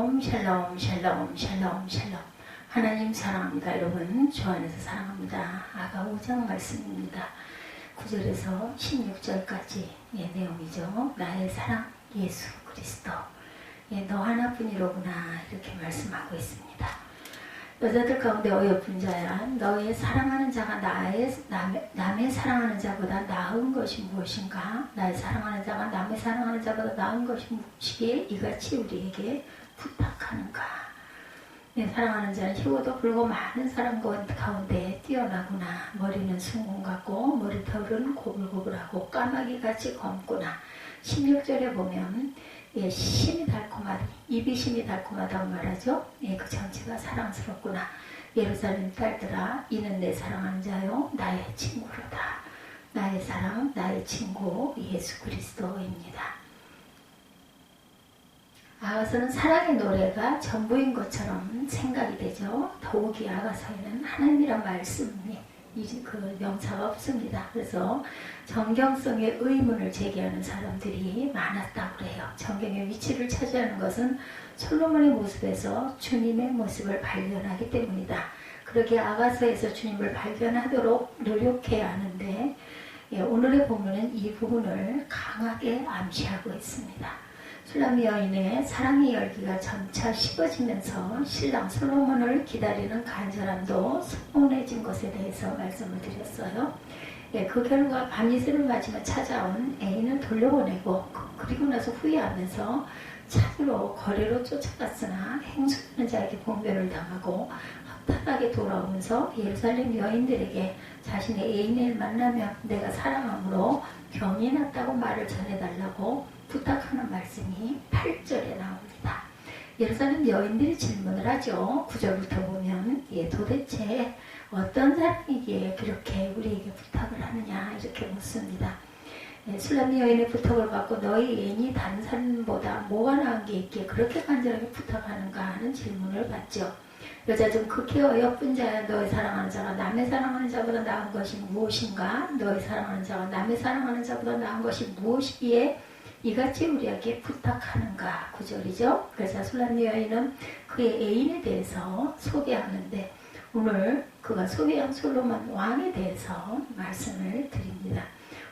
샬롬 샬롬 샬롬 샬롬 샬롬. 하나님 사랑합니다. 여러분 주 안에서 사랑합니다. 아가 5장 말씀입니다. 9절에서 16절까지 내용이죠. 나의 사랑 예수 그리스도. 너 하나뿐이로구나 이렇게 말씀하고 있습니다. 여자들 가운데 어여쁜 자야, 너의 사랑하는 자가 남의 사랑하는 자보다 나은 것이 무엇인가? 나의 사랑하는 자가 남의 사랑하는 자보다 나은 것이 무엇이기에 이같이 우리에게 부탁하는가? 내 사랑하는 자는 희고도 불고 많은 사람 가운데 뛰어나구나. 머리는 숭궁 같고 머리털은 고불고불하고 까마귀같이 검구나. 16절에 보면 심이 달콤하다. 입이 심이 달콤하다고 말하죠. 그 전체가 사랑스럽구나. 예루살렘 딸들아, 이는 내 사랑하는 자요 나의 친구로다. 나의 사랑, 나의 친구 예수 그리스도입니다. 아가서는 사랑의 노래가 전부인 것처럼 생각이 되죠. 더욱이 아가서에는 하나님이란 말씀이 그 명사가 없습니다. 그래서 정경성의 의문을 제기하는 사람들이 많았다고 그래요. 정경의 위치를 차지하는 것은 솔로몬의 모습에서 주님의 모습을 발견하기 때문이다. 그렇게 아가서에서 주님을 발견하도록 노력해야 하는데 오늘의 본문은 이 부분을 강하게 암시하고 있습니다. 술람 여인의 사랑의 열기가 점차 식어지면서 신랑 솔로몬을 기다리는 간절함도 소원해진 것에 대해서 말씀을 드렸어요. 그 결과 밤이슬을 맞으며 찾아온 애인을 돌려보내고 그리고 나서 후회하면서 찾으러 거리로 쫓아갔으나 행수하는 자에게 봉변을 당하고 허탈하게 돌아오면서 예루살렘 여인들에게 자신의 애인을 만나면 내가 사랑함으로 병이 났다고 말을 전해달라고 부탁하는 말씀이 8절에 나옵니다. 예루살렘 여인들이 질문을 하죠. 9절부터 보면 도대체 어떤 사람이기에 그렇게 우리에게 부탁을 하느냐 이렇게 묻습니다. 술람 여인의 부탁을 받고 너희 애인이 다른 사람보다 뭐가 나은 게 있기에 그렇게 간절하게 부탁하는가 하는 질문을 받죠. 여자 중 극히 어여쁜 자야, 너의 사랑하는 자가 남의 사랑하는 자보다 나은 것이 무엇인가? 너의 사랑하는 자가 남의 사랑하는 자보다 나은 것이 무엇이기에 이같이 우리에게 부탁하는가? 9절이죠. 그래서 술람 여인은 그의 애인에 대해서 소개하는데 오늘 그가 소개한 솔로몬 왕에 대해서 말씀을 드립니다.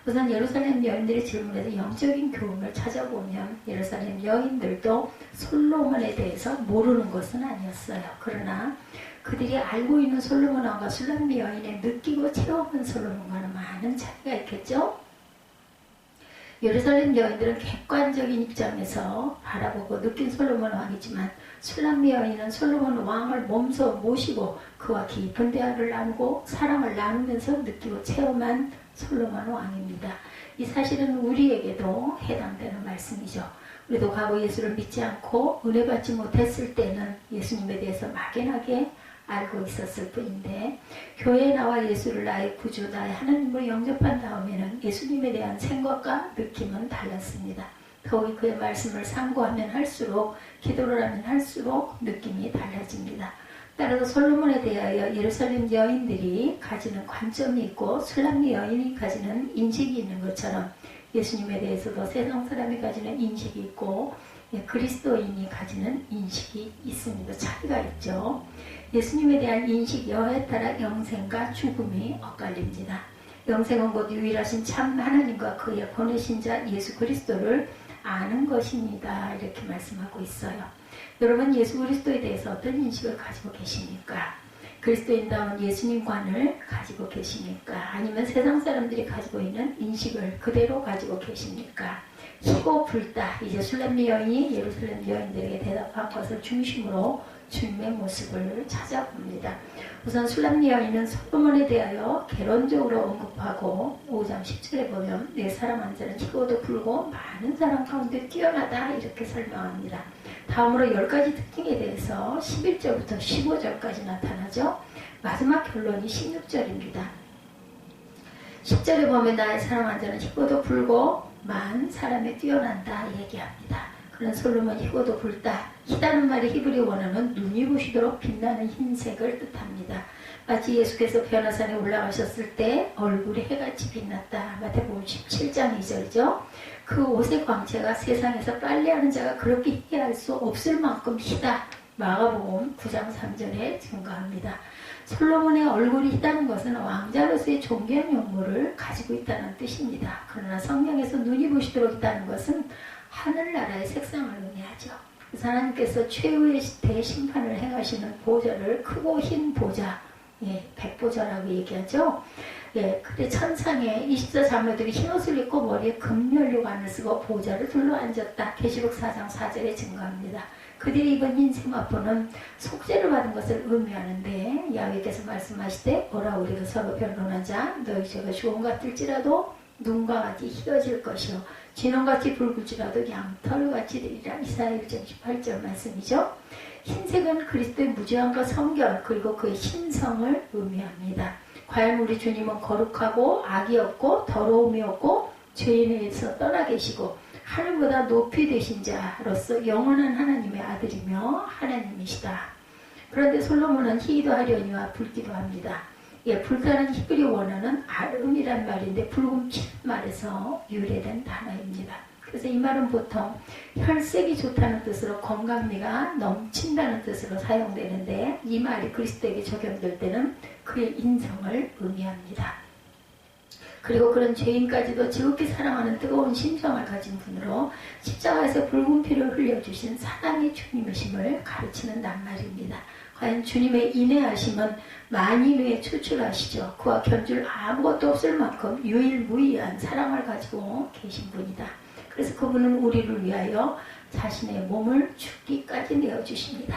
우선 예루살렘 여인들의 질문에서 영적인 교훈을 찾아보면 예루살렘 여인들도 솔로몬에 대해서 모르는 것은 아니었어요. 그러나 그들이 알고 있는 솔로몬 왕과 술람 여인의 느끼고 체험한 솔로몬과는 많은 차이가 있겠죠. 예루살렘 여인들은 객관적인 입장에서 바라보고 느낀 솔로몬 왕이지만 술람 여인은 솔로몬 왕을 몸소 모시고 그와 깊은 대화를 나누고 사랑을 나누면서 느끼고 체험한 솔로몬 왕입니다. 이 사실은 우리에게도 해당되는 말씀이죠. 우리도 과거 예수를 믿지 않고 은혜 받지 못했을 때는 예수님에 대해서 막연하게 알고 있었을 뿐인데 교회에 나와 예수를 나의 구주, 나의 하나님으로 영접한 다음에는 예수님에 대한 생각과 느낌은 달랐습니다. 더욱이 그의 말씀을 상고하면 할수록 기도를 하면 할수록 느낌이 달라집니다. 따라서 솔로몬에 대하여 예루살렘 여인들이 가지는 관점이 있고 술람 여인이 가지는 인식이 있는 것처럼 예수님에 대해서도 세상 사람이 가지는 인식이 있고 그리스도인이 가지는 인식이 있습니다. 차이가 있죠. 예수님에 대한 인식 여하에 따라 영생과 죽음이 엇갈립니다. 영생은 곧 유일하신 참 하나님과 그의 보내신 자 예수 그리스도를 아는 것입니다. 이렇게 말씀하고 있어요. 여러분 예수 그리스도에 대해서 어떤 인식을 가지고 계십니까? 그리스도인다운 예수님관을 가지고 계십니까? 아니면 세상 사람들이 가지고 있는 인식을 그대로 가지고 계십니까? 희고 불다 이제 술람 여인이 예루살렘 여인들에게 대답한 것을 중심으로 주님의 모습을 찾아봅니다. 우선 술람 여인은 솔로몬에 대하여 개론적으로 언급하고 5장 10절에 보면 내 사랑하는 자는 희고도 불고 많은 사람 가운데 뛰어나다 이렇게 설명합니다. 다음으로 10가지 특징에 대해서 11절부터 15절까지 나타나죠. 마지막 결론이 16절입니다. 10절에 보면 나의 사랑하는 자는 희고도 불고 만 사람에 뛰어난다 얘기합니다. 그런 솔로몬 희고도 붉다. 희다는 말이 히브리 원어는 눈이 부시도록 빛나는 흰색을 뜻합니다. 마치 예수께서 변화산에 올라가셨을 때 얼굴이 해같이 빛났다. 마태복음 17장 2절이죠. 그 옷의 광채가 세상에서 빨래하는 자가 그렇게 희할 수 없을 만큼 희다. 마가복음 9장 3절에 증거합니다. 솔로몬의 얼굴이 희다는 것은 왕자로서의 존귀한 용모를 가지고 있다는 뜻입니다. 그러나 성경에서 눈이 부시도록 있다는 것은 하늘나라의 색상을 의미하죠. 그래서 하나님께서 최후의 대심판을 행하시는 보좌를 크고 흰 보좌, 백보좌라고 얘기하죠. 그때 천상에 24자매들이 흰옷을 입고 머리에 금면류관을 쓰고 보좌를 둘러앉았다. 계시록 4장 4절에 증거합니다. 그들이 입은 흰 세마포는 속죄를 받은 것을 의미하는데 야훼께서 말씀하시되 오라 우리가 서로 변론하자. 너희 죄가 주홍 같을지라도 눈과 같이 희어질 것이요 진홍같이 붉을지라도 양털같이 되리라. 이사야 1장 18절 말씀이죠. 흰색은 그리스도의 무죄함과 성결 그리고 그의 신성을 의미합니다. 과연 우리 주님은 거룩하고 악이 없고 더러움이 없고 죄인에서 떠나 계시고 하늘보다 높이 되신 자로서 영원한 하나님의 아들이며 하나님이시다. 그런데 솔로몬은 희기도 하려니와 붉기도 합니다. 붉다는 히브리 원어는 아름이란 말인데 붉은 피란 말에서 유래된 단어입니다. 그래서 이 말은 보통 혈색이 좋다는 뜻으로 건강미가 넘친다는 뜻으로 사용되는데 이 말이 그리스도에게 적용될 때는 그의 인성을 의미합니다. 그리고 그런 죄인까지도 지극히 사랑하는 뜨거운 심정을 가진 분으로 십자가에서 붉은 피를 흘려주신 사랑의 주님이심을 가르치는 낱말입니다. 과연 주님의 인내하심은 만인의 추출하시죠. 그와 견줄 아무것도 없을 만큼 유일무이한 사랑을 가지고 계신 분이다. 그래서 그분은 우리를 위하여 자신의 몸을 죽기까지 내어주십니다.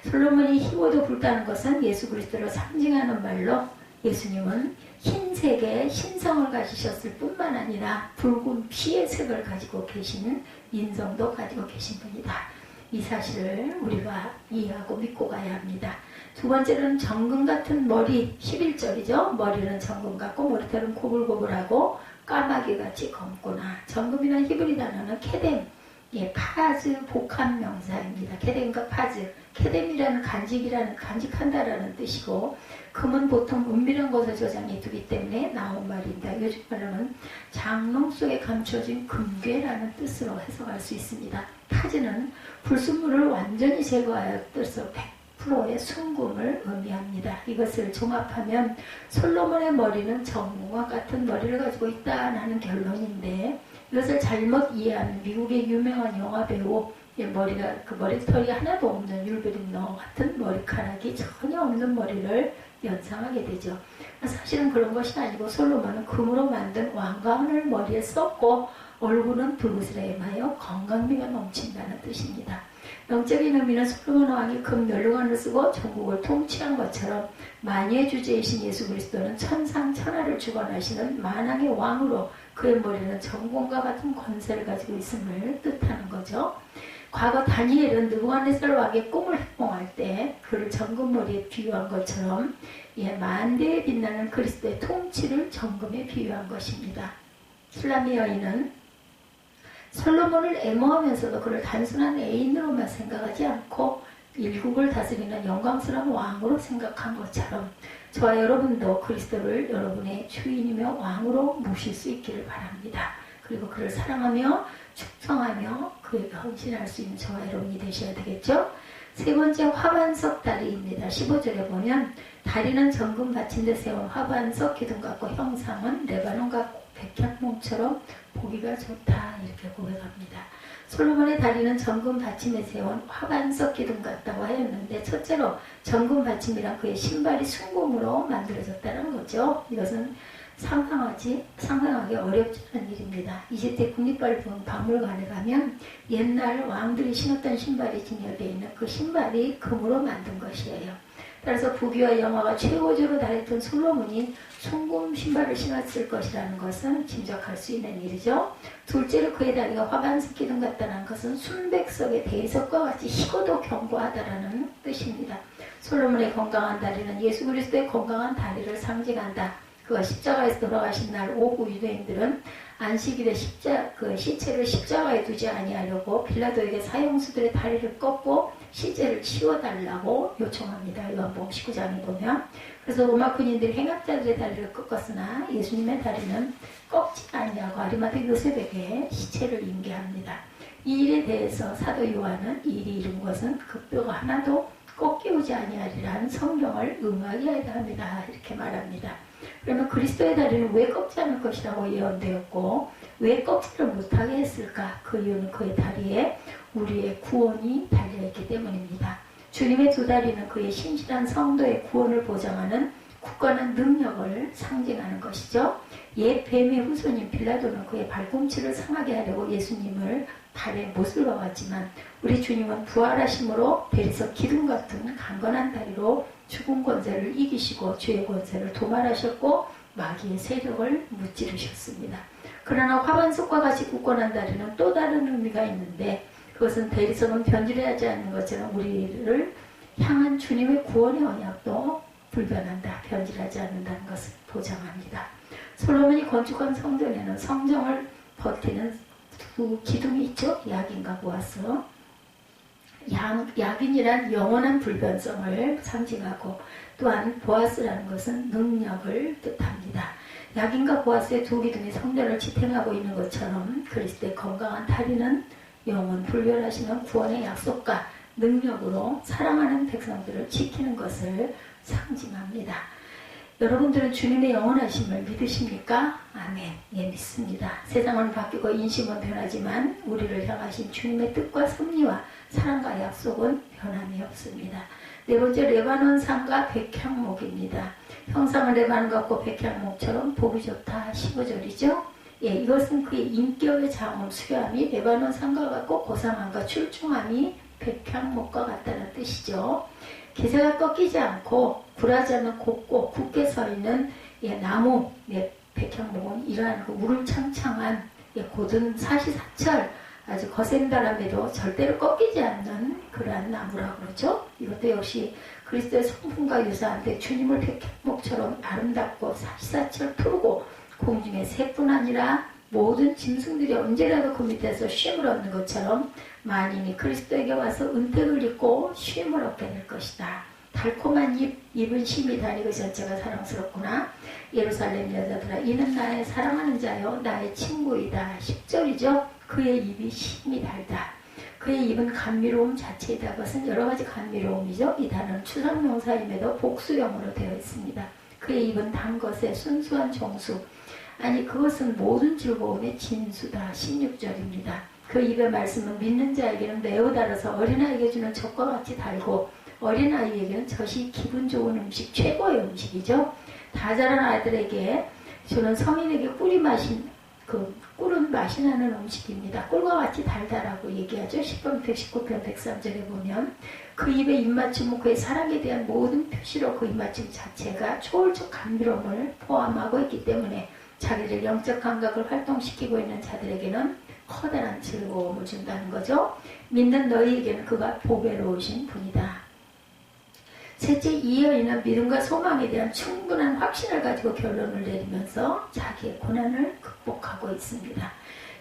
솔로몬이 희고도 붉다는 것은 예수 그리스도를 상징하는 말로 예수님은 흰색의 신성을 가지셨을 뿐만 아니라 붉은 피의 색을 가지고 계신 인성도 가지고 계신 분이다. 이 사실을 우리가 이해하고 믿고 가야 합니다. 두 번째는 정금 같은 머리, 11절이죠. 머리는 정금 같고 머리털은 고불고불하고 까마귀같이 검구나. 정금이란 히브리 단어는 케뎀, 파즈 복합 명사입니다. 케뎀과 파즈. 케뎀이라는 간직한다라는 뜻이고 금은 보통 은밀한 곳에 저장해 두기 때문에 나온 말입니다. 요즘 말로는 장롱 속에 감춰진 금괴라는 뜻으로 해석할 수 있습니다. 파즈는 불순물을 완전히 제거하여 뜻으로 100%의 순금을 의미합니다. 이것을 종합하면 솔로몬의 머리는 정금과 같은 머리를 가지고 있다는 결론인데 이것을 잘못 이해하면 미국의 유명한 영화배우 그 머리털이 하나도 없는 율베린너 같은 머리카락이 전혀 없는 머리를 연상하게 되죠. 사실은 그런 것이 아니고 솔로몬은 금으로 만든 왕관을 머리에 썼고 얼굴은 붉으스레임하여 건강미가 넘친다는 뜻입니다. 영적인 의미는 솔로몬 왕이 금 면류관을 쓰고 전국을 통치한 것처럼 만유의 주제이신 예수 그리스도는 천상천하를 주관하시는 만왕의 왕으로 그의 머리는 정권과 같은 권세를 가지고 있음을 뜻하는 거죠. 과거 다니엘은 느부갓네살 왕의 꿈을 해몽할 때 그를 정금머리에 비유한 것처럼 만대에 빛나는 그리스도의 통치를 정금에 비유한 것입니다. 술람의 여인은 솔로몬을 애모하면서도 그를 단순한 애인으로만 생각하지 않고 일국을 다스리는 영광스러운 왕으로 생각한 것처럼 저와 여러분도 그리스도를 여러분의 주인이며 왕으로 모실 수 있기를 바랍니다. 그리고 그를 사랑하며 축성하며 그에게 헌신할 수 있는 저와 여러분이 되셔야 되겠죠. 세 번째 화반석 다리입니다. 15절에 보면 다리는 정금 받침대 세운 화반석 기둥 같고 형상은 레바논과 백향목처럼 보기가 좋다 이렇게 고백합니다. 솔로몬의 다리는 정금 받침에 세운 화반석 기둥 같다고 하였는데 첫째로 정금 받침이란 그의 신발이 순금으로 만들어졌다는 거죠. 이것은 상상하기 어렵지 않은 일입니다. 이집트 국립박물관에 가면 옛날 왕들이 신었던 신발이 진열되어 있는 그 신발이 금으로 만든 것이에요. 따라서 부귀와 영화가 최고조로 달했던 솔로몬이 순금 신발을 신었을 것이라는 것은 짐작할 수 있는 일이죠. 둘째로 그의 다리가 화반석 기둥 같다는 것은 순백석의 대석과 같이 희고도 견고하다라는 뜻입니다. 솔로몬의 건강한 다리는 예수 그리스도의 건강한 다리를 상징한다. 그가 십자가에서 돌아가신 날 오후 유대인들은 안식일에 시체를 십자가에 두지 아니하려고 빌라도에게 사형수들의 다리를 꺾고 시체를 치워달라고 요청합니다. 요한복음 19장에 보면. 그래서 로마 군인들이 행악자들의 다리를 꺾었으나 예수님의 다리는 꺾지 아니하고 아리마대 요셉에게 시체를 인계합니다. 이 일에 대해서 사도 요한은 이 일이 이룬 것은 그 뼈가 하나도 꺾이오지 아니하리라는 성경을 응하게 합니다. 이렇게 말합니다. 그러면 그리스도의 다리는 왜 꺾지 않을 것이라고 예언되었고 왜 꺾지를 못하게 했을까? 그 이유는 그의 다리에 우리의 구원이 달려있기 때문입니다. 주님의 두 다리는 그의 신실한 성도의 구원을 보장하는 굳건한 능력을 상징하는 것이죠. 옛 뱀의 후손인 빌라도는 그의 발꿈치를 상하게 하려고 예수님을 발에 못을 박았지만 우리 주님은 부활하심으로 대리석 기둥 같은 강건한 다리로 죽은 권세를 이기시고 죄의 권세를 도말하셨고 마귀의 세력을 무찌르셨습니다. 그러나 화반석과 같이 굳건한 다리는 또 다른 의미가 있는데 그것은 대리석은 변질하지 않는 것처럼 우리를 향한 주님의 구원의 언약도 불변한다. 변질하지 않는다는 것을 보장합니다. 솔로몬이 건축한 성전에는 성정을 버티는 두 기둥이 있죠. 야긴과 보아스. 야긴이란 영원한 불변성을 상징하고 또한 보아스라는 것은 능력을 뜻합니다. 야긴과 보아스의 두 기둥이 성전을 지탱하고 있는 것처럼 그리스도의 건강한 다리는 영원 불멸하시는 구원의 약속과 능력으로 사랑하는 백성들을 지키는 것을 상징합니다. 여러분들은 주님의 영원하심을 믿으십니까? 아멘. 예, 믿습니다. 세상은 바뀌고 인심은 변하지만 우리를 향하신 주님의 뜻과 섭리와 사랑과 약속은 변함이 없습니다. 네 번째, 레바논 산과 백향목입니다. 형상은 레바논 같고 백향목처럼 보기 좋다. 15절이죠. 예, 이것은 그의 인격의 장엄 수려함이 레바논 산과 같고 고상함과 출중함이 백향목과 같다는 뜻이죠. 기세가 꺾이지 않고 굴하지 않는 곱고 굳게 서 있는 나무, 백향목은 이러한 그 우르창창한 고든 사시사철 아주 거센 바람에도 절대로 꺾이지 않는 그러한 나무라고 그러죠. 이것도 역시 그리스도의 성품과 유사한데 주님을 백향목처럼 아름답고 사시사철 푸르고 공중의 새뿐 아니라 모든 짐승들이 언제라도 그 밑에서 쉼을 얻는 것처럼 만인이 그리스도에게 와서 은택을 입고 쉼을 얻게 될 것이다. 달콤한 입은 심히 다니 그 전체가 사랑스럽구나. 예루살렘 여자들아 이는 나의 사랑하는 자요 나의 친구이다. 10절이죠. 그의 입이 심히 달다. 그의 입은 감미로움 자체이다. 그것은 여러 가지 감미로움이죠. 이 단어는 추상명사임에도 복수형으로 되어 있습니다. 그의 입은 단 것의 순수한 정수. 아니 그것은 모든 즐거움의 진수다. 16절입니다. 그 입의 말씀은 믿는 자에게는 매우 달아서 어린아이에게 주는 젖과 같이 달고 어린아이에게는 젖이 기분 좋은 음식, 최고의 음식이죠. 다 자란 아이들에게 주는 성인에게 꿀은 맛이 나는 음식입니다. 꿀과 같이 달달하고 얘기하죠. 10편 119편 103절에 보면 그 입의 입맞춤은 그의 사랑에 대한 모든 표시로 그 입맞춤 자체가 초월적 감미로움을 포함하고 있기 때문에 자기를 영적 감각을 활동시키고 있는 자들에게는 커다란 즐거움을 준다는 거죠. 믿는 너희에게는 그가 보배로우신 분이다. 셋째, 이 여인은 믿음과 소망에 대한 충분한 확신을 가지고 결론을 내리면서 자기의 고난을 극복하고 있습니다.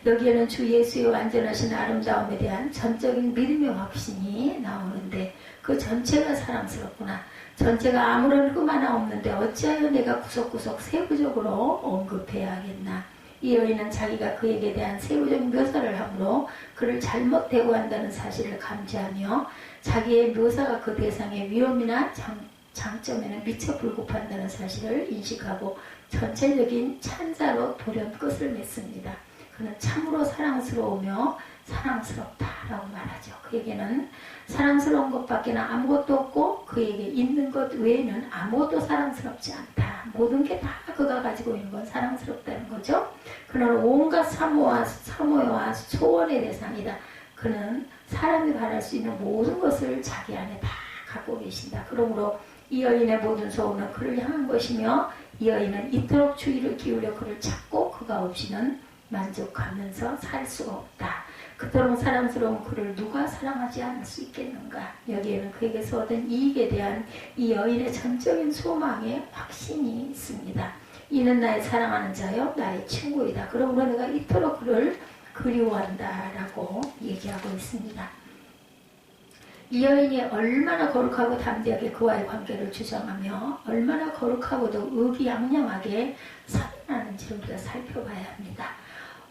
여기에는 주 예수의 완전하신 아름다움에 대한 전적인 믿음의 확신이 나오는데 그 전체가 사랑스럽구나. 전체가 아무런 흠 하나 없는데 어찌하여 내가 구석구석 세부적으로 언급해야 하겠나. 이 여인은 자기가 그에게 대한 세부적 묘사를 하므로 그를 잘못 대우한다는 사실을 감지하며 자기의 묘사가 그 대상의 위험이나 장점에는 미처 불급한다는 사실을 인식하고 전체적인 찬사로 돌연 끝을 맺습니다. 그는 참으로 사랑스러우며 사랑스럽다라고 말하죠. 그에게는 사랑스러운 것밖에는 아무것도 없고 그에게 있는 것 외에는 아무것도 사랑스럽지 않다. 모든 게 다 그가 가지고 있는 건 사랑스럽다는 거죠. 그는 온갖 사모와 소원의 대상이다. 그는 사람이 바랄 수 있는 모든 것을 자기 안에 다 갖고 계신다. 그러므로 이 여인의 모든 소원은 그를 향한 것이며 이 여인은 이토록 주의를 기울여 그를 찾고 그가 없이는 만족하면서 살 수가 없다. 그토록 사랑스러운 그를 누가 사랑하지 않을 수 있겠는가. 여기에는 그에게서 얻은 이익에 대한 이 여인의 전적인 소망의 확신이 있습니다. 이는 나의 사랑하는 자요 나의 친구이다. 그러므로 내가 이토록 그를 그리워한다라고 얘기하고 있습니다. 이 여인이 얼마나 거룩하고 담대하게 그와의 관계를 주장하며 얼마나 거룩하고도 의기양양하게 살아나는지를 우리가 살펴봐야 합니다.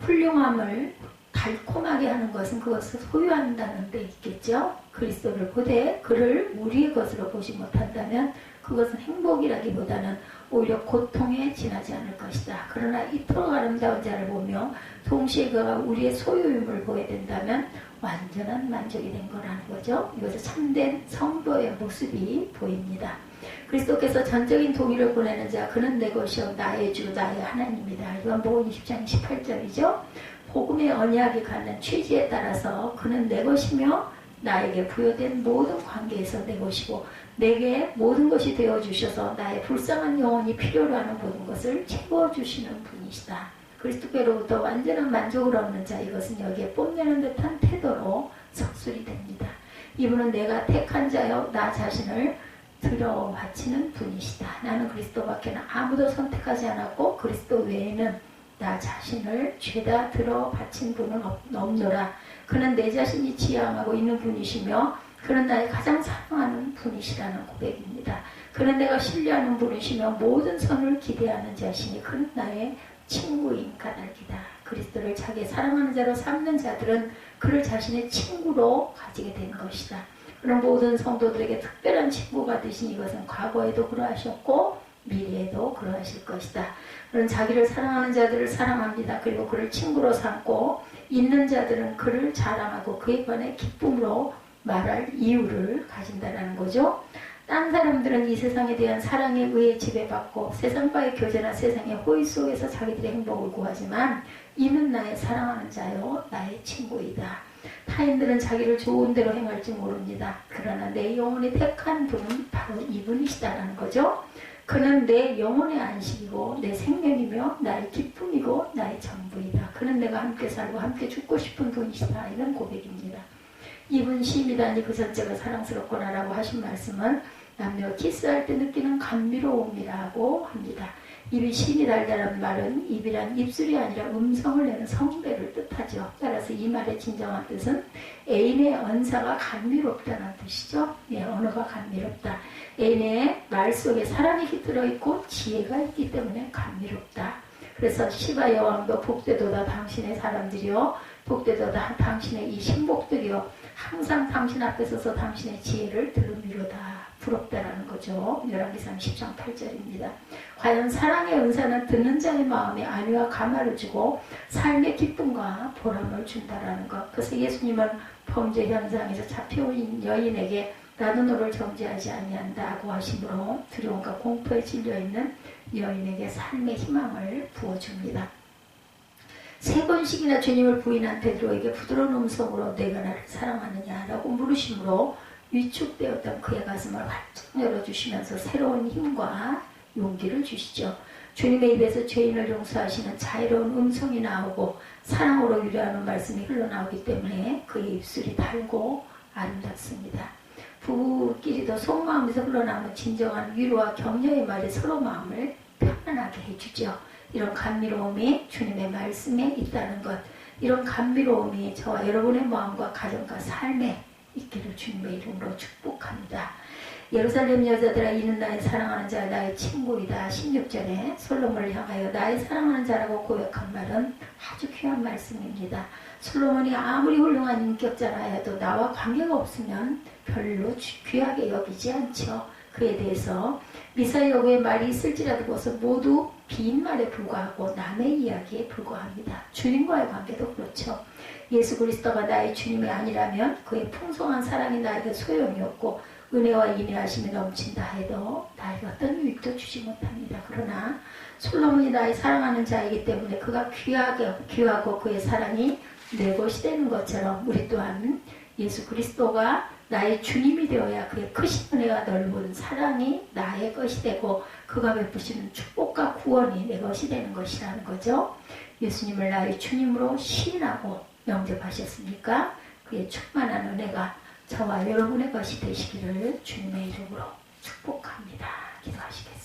훌륭함을 달콤하게 하는 것은 그것을 소유한다는 데 있겠죠. 그리스도를 보되 그를 우리의 것으로 보지 못한다면 그것은 행복이라기보다는 오히려 고통에 지나지 않을 것이다. 그러나 이토록 아름다운 자를 보며 동시에 그가 우리의 소유임을 보게 된다면 완전한 만족이 된 거라는 거죠. 이것은 참된 성도의 모습이 보입니다. 그리스도께서 전적인 동의를 보내는 자 그는 내 것이요 나의 주 나의 하나님이다. 요한복음 20장 18절이죠. 복음의 언약이 갖는 취지에 따라서 그는 내 것이며 나에게 부여된 모든 관계에서 내 것이고 내게 모든 것이 되어주셔서 나의 불쌍한 영혼이 필요로 하는 모든 것을 채워주시는 분이시다. 그리스도께로부터 완전한 만족을 얻는 자 이것은 여기에 뽐내는 듯한 태도로 석술이 됩니다. 이분은 내가 택한 자여 나 자신을 들어 바치는 분이시다. 나는 그리스도밖에는 아무도 선택하지 않았고 그리스도 외에는 나 자신을 죄다 들어 바친 분은 없노라. 그는 내 자신이 지향하고 있는 분이시며 그는 나의 가장 사랑하는 분이시라는 고백입니다. 그는 내가 신뢰하는 분이시며 모든 선을 기대하는 자신이 그는 나의 친구인 까닭이다. 그리스도를 자기의 사랑하는 자로 삼는 자들은 그를 자신의 친구로 가지게 된 것이다. 그런 모든 성도들에게 특별한 친구가 되신 이것은 과거에도 그러하셨고 미래에도 그러하실 것이다. 그는 자기를 사랑하는 자들을 사랑합니다. 그리고 그를 친구로 삼고 있는 자들은 그를 자랑하고 그에 관해 기쁨으로 말할 이유를 가진다는 거죠. 딴 사람들은 이 세상에 대한 사랑에 의해 지배받고 세상과의 교제나 세상의 호의 속에서 자기들의 행복을 구하지만 이는 나의 사랑하는 자요 나의 친구이다. 타인들은 자기를 좋은 대로 행할지 모릅니다. 그러나 내 영혼이 택한 분은 바로 이분이시다라는 거죠. 그는 내 영혼의 안식이고 내 생명이며 나의 기쁨이고 나의 전부이다. 그는 내가 함께 살고 함께 죽고 싶은 분이시다. 이런 고백입니다. 이분 시인이라니 그 전체가 사랑스럽구나라고 하신 말씀은 남녀가 키스할 때 느끼는 감미로움이라고 합니다. 입이 신이 달다는 말은 입이란 입술이 아니라 음성을 내는 성배를 뜻하죠. 따라서 이 말의 진정한 뜻은 애인의 언사가 감미롭다는 뜻이죠. 예, 언어가 감미롭다. 애인의 말 속에 사랑이 깃들어 있고 지혜가 있기 때문에 감미롭다. 그래서 시바 여왕도 복되도다 당신의 사람들이요 복되도다 당신의 이 신복들이요 항상 당신 앞에 서서 당신의 지혜를 들으미로다. 부럽다라는 거죠. 열왕기상 10장 8절입니다. 과연 사랑의 은사는 듣는 자의 마음에 안위와 감화를 주고 삶의 기쁨과 보람을 준다라는 것. 그래서 예수님은 범죄 현장에서 잡혀온 여인에게 나는 너를 정죄하지 아니한다고 하심으로 두려움과 공포에 질려있는 여인에게 삶의 희망을 부어줍니다. 3번씩이나 주님을 부인한 베드로에게 부드러운 음성으로 내가 나를 사랑하느냐라고 물으심으로 위축되었던 그의 가슴을 활짝 열어주시면서 새로운 힘과 용기를 주시죠. 주님의 입에서 죄인을 용서하시는 자유로운 음성이 나오고 사랑으로 유래하는 말씀이 흘러나오기 때문에 그의 입술이 달고 아름답습니다. 부부끼리도 속마음에서 흘러나오는 진정한 위로와 격려의 말이 서로 마음을 편안하게 해주죠. 이런 감미로움이 주님의 말씀에 있다는 것, 이런 감미로움이 저와 여러분의 마음과 가정과 삶에 있기를 주님의 이름으로 축복합니다. 예루살렘 여자들아 이는 나의 사랑하는 자 나의 친구이다. 16절에 솔로몬을 향하여 나의 사랑하는 자라고 고백한 말은 아주 귀한 말씀입니다. 솔로몬이 아무리 훌륭한 인격자라 해도 나와 관계가 없으면 별로 귀하게 여기지 않죠. 그에 대해서 미사의 여부의 말이 있을지라도 그것은 모두 빈말에 불과하고 남의 이야기에 불과합니다. 주님과의 관계도 그렇죠. 예수 그리스도가 나의 주님이 아니라면 그의 풍성한 사랑이 나에게 소용이 없고 은혜와 인내하심이 넘친다 해도 나에게 어떤 유익도 주지 못합니다. 그러나 솔로몬이 나의 사랑하는 자이기 때문에 그가 귀하고 그의 사랑이 내 것이 되는 것처럼 우리 또한 예수 그리스도가 나의 주님이 되어야 그의 크신 은혜와 넓은 사랑이 나의 것이 되고 그가 베푸시는 축복과 구원이 내 것이 되는 것이라는 거죠. 예수님을 나의 주님으로 시인하고 영접하셨으니까 그의 충만한 은혜가 저와 여러분의 것이 되시기를 주님의 이름으로 축복합니다. 기도하시겠습니다.